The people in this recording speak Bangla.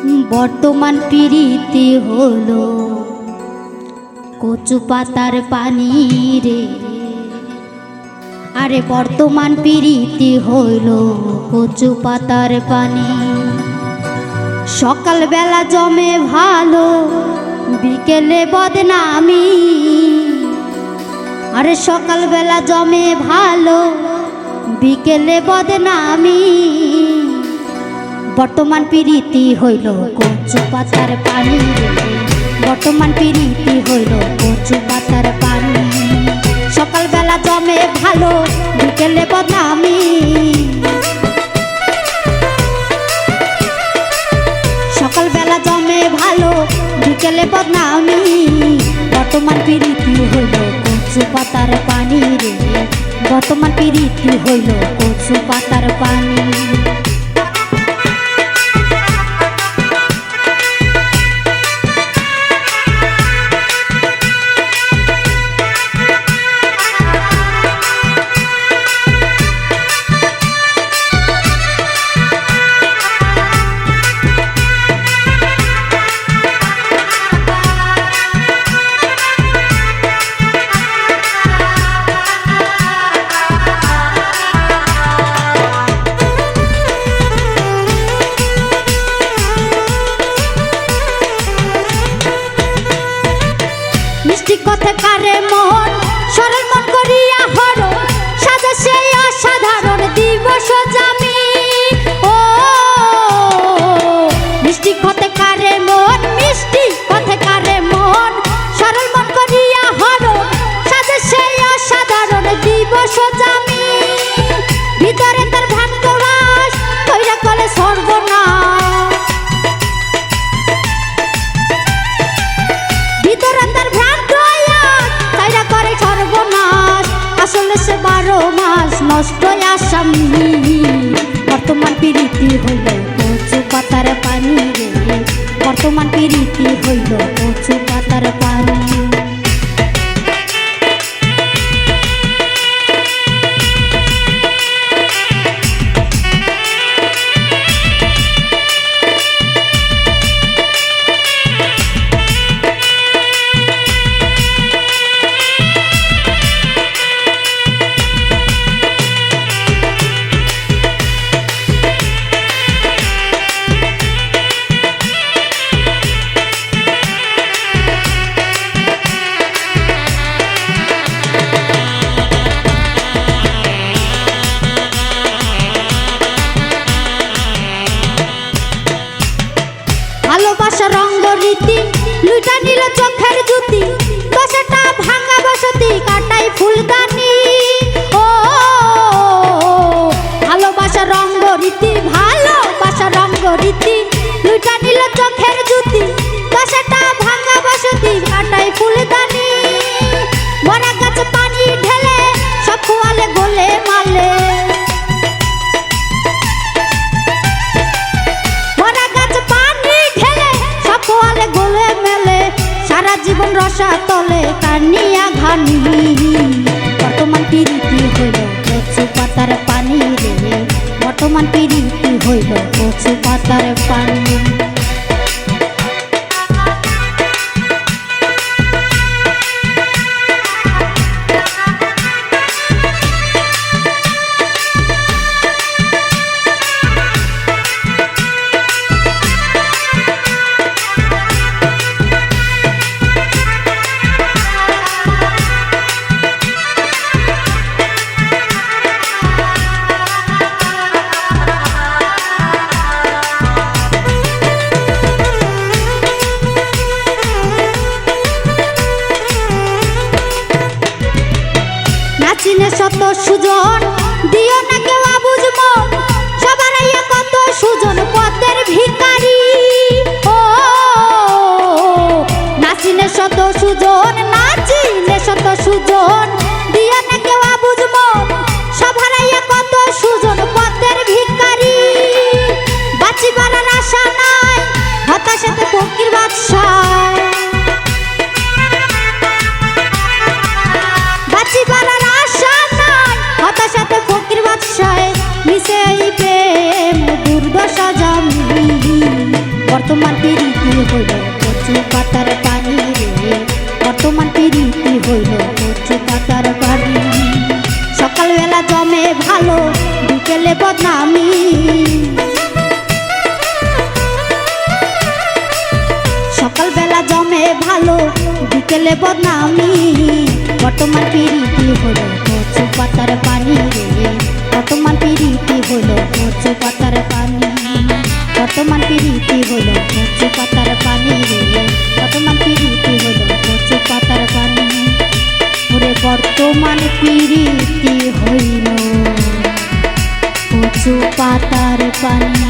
বর্তমান প্রীতি হলো কচু পাতার পানি রে। আরে বর্তমান প্রীতি হলো কচু পাতার পানি। সকালবেলা জমে ভালো, বিকেলে বদনামি। আরে সকালবেলা জমে ভালো, বিকেলে বদনামি। বর্তমান প্রীতি হইল কচু পাতার পানি রে। বর্তমান প্রীতি হইল কচু পাতার পানি। সকালবেলা জমে ভালো, বিকেলে বদনামি। সকালবেলা জমে ভালো, বিকেলে বদনামি। বর্তমান প্রীতি হইল কচু পাতার পানি রে। বর্তমান প্রীতি হইল কচু পাতার পানি। কারে মন সরল মন করিয়া হরো সাজা সেই অসাধারণ দিবস জামি। ও মিষ্টি কথে কারে মন, মিষ্টি কথে কারে মন সরল মন করিয়া হরো সাজা সেই অসাধারণ দিবস জামি। ভিতরে তার ভাগ্যবাস কইরা কলে সর্বনাশ। ভিতরে তার আসলে সে 12 মাস নষ্ট আসামি। বর্তমান প্রীতি হইল কচু পাতার পানি রে। বর্তমান প্রীতি হইল কচু পাতার পানি। ভালোবাসা রঙ্গ রীতি লুটা নিল চোখের জুতি। দশটা ভাঙা বসতি কাটাই ফুলদানি। ও ভালোবাসা রঙ্গ রীতি, ভালোবাসা রঙ্গ রীতি লুটা নিল চোখের জুতি। দশটা ভাঙা বসতি কাটাই ফুলদানি। বড়া গাছে পানি ঢেলে সব খোয়ালে গোলে মালে। সারা জীবন রসা তলে কানিয়া ঘানি। বর্তমান প্রীতি হইল কচু পাতার পানি রে। বর্তমান প্রীতি হইল কচু পাতার পানি। নাচিনে শত সুজন দিও না কেউ আবুঝ মন। সবার আইয়া কত সুজন পথের ভিখারি। ও নাচিনে শত সুজন, নাচিনে শত সুজন দিও না কেউ আবুঝ মন। সবার আইয়া কত সুজন পথের ভিখারি। বাঁচিবার আশা নাই হতাশাতে ফকির বাদশাহ। বাঁচিবার আশা নাই হতাশাতে ফকির বাদশাহ। মিশে এই প্রেম দুর্দশা জামি। বর্তমান প্রীতি হইল কচু পাতার পানি রে, বর্তমান প্রীতি হইল কচু পাতার পানি। সকালবেলা জমে ভালো বিকেলে বদনামি, সকালবেলা জমে ভালো বিকেলে বদনামি। বর্তমান প্রীতি হইল কচু পাতার পানি রে, বর্তমান প্রীতি হইল কচু পাতার পানি। বর্তমান প্রীতি হইল কচু পাতার পানি রে, বর্তমান প্রীতি হইল কচু পাতার পানি। ওরে বর্তমান প্রীতি হইল কচু পাতার পানি।